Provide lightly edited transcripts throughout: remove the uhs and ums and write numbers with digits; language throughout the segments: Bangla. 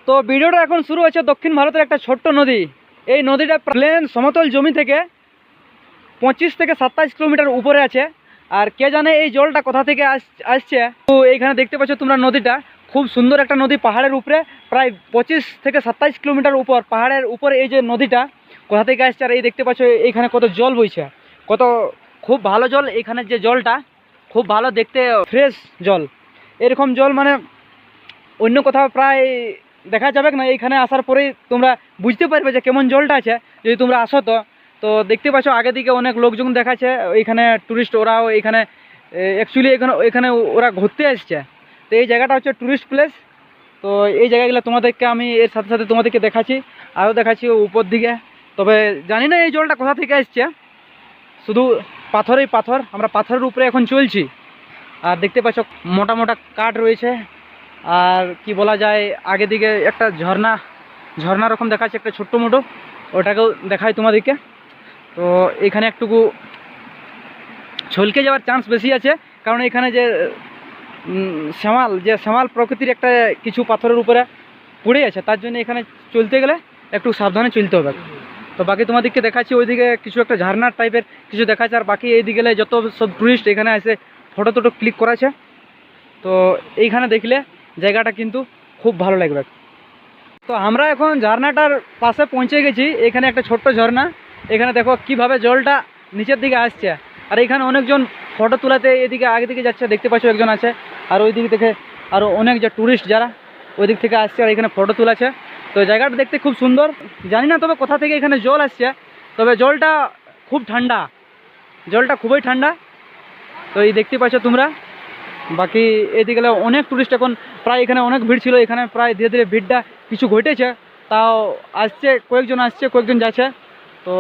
তো ভিডিওটা এখন শুরু হচ্ছে দক্ষিণ ভারতের একটা ছোট্ট নদী। এই নদীটা প্লেন সমতল জমি থেকে 25 থেকে 27 কিলোমিটার উপরে আছে। আর কে জানে এই জলটা কোথা থেকে আসছে। তো এইখানে দেখতে পাচ্ছ তোমরা নদীটা খুব সুন্দর একটা নদী, পাহাড়ের উপরে প্রায় 25 থেকে 27 কিলোমিটার উপর, পাহাড়ের উপরে এই যে নদীটা কোথা থেকে আসছে। আর এই দেখতে পাচ্ছ এইখানে কত জল বইছে, কত খুব ভালো জল। এখানে যে জলটা খুব ভালো দেখতে, ফ্রেশ জল। এরকম জল মানে অন্য কোথাও প্রায় দেখা যাবে না। এইখানে আসার পরেই তোমরা বুঝতে পারবে যে কেমন জলটা আছে যদি তোমরা আসো। তো দেখতে পাচ্ছ আগে দিকে অনেক লোকজন দেখাচ্ছে, এইখানে ট্যুরিস্ট ওরাও এইখানে অ্যাকচুয়ালি এখানে ওরা ঘুরতে এসছে। তো এই জায়গাটা হচ্ছে ট্যুরিস্ট প্লেস। তো এই জায়গাগুলো তোমাদেরকে আমি এর সাথে সাথে তোমাদেরকে দেখাচ্ছি, আরও দেখাচ্ছি উপর দিকে। তবে জানি না এই জলটা কোথা থেকে এসছে, শুধু পাথরেই পাথর। আমরা পাথরের উপরে এখন চলছি। আর দেখতে পাচ্ছ মোটা মোটা কাঠ রয়েছে। আর কি বলা যায়, আগে দিকে একটা ঝর্ণা রকম দেখাচ্ছে, একটা ছোট্ট মোটো, ওটাকেও দেখাই তোমাদেরকে। তো এখানে একটুকু ছলকে যাওয়ার চান্স বেশি আছে, কারণ এখানে যে শ্যামাল প্রকৃতির একটা কিছু পাথরের উপরে পড়ে আছে, তার জন্য এখানে চলতে গেলে একটু সাবধানে চলতে হবে। তো বাকি তোমাদেরকে দেখাচ্ছি, ওইদিকে কিছু একটা ঝর্ণার টাইপের কিছু দেখাচ্ছে। আর বাকি এইদিকে গেলে যত সব টুরিস্ট এখানে এসে ফটো টটো ক্লিক করাছে। তো এইখানে দেখলে জায়গাটা কিন্তু খুব ভালো লাগবে। তো আমরা এখন ঝর্ণাটার পাশে পৌঁছে গেছি। এখানে একটা ছোট্ট ঝর্ণা, এখানে দেখো কিভাবে জলটা নিচের দিকে আসছে। আর এখানে অনেকজন ফটো তোলাতে এদিকে আগে দিকে যাচ্ছে, দেখতে পাচ্ছ একজন আছে। আর ওই দিক থেকে আরও অনেক যে ট্যুরিস্ট যারা ওই দিক থেকে আসছে আর এখানে ফটো তোলাছে। তো জায়গাটা দেখতে খুব সুন্দর। জানি না তবে কোথা থেকে এখানে জল আসছে, তবে জলটা খুব ঠান্ডা, জলটা খুবই ঠান্ডা। তো এই দেখতে পাচ্ছ তোমরা। বাকি এদিকে গেলে অনেক টুরিস্ট এখন প্রায়, এখানে অনেক ভিড় ছিল, এখানে প্রায় ধীরে ধীরে ভিড়টা কিছু ঘটেছে। তাও আসছে, কয়েকজন আসছে, কয়েকজন যাচ্ছে। তো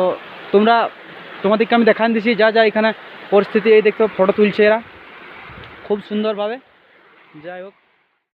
তোমাদেরকে আমি দেখান দিছি যা যা এখানে পরিস্থিতি। এই দেখতে ফটো তুলছে এরা খুব সুন্দরভাবে। যাই হোক।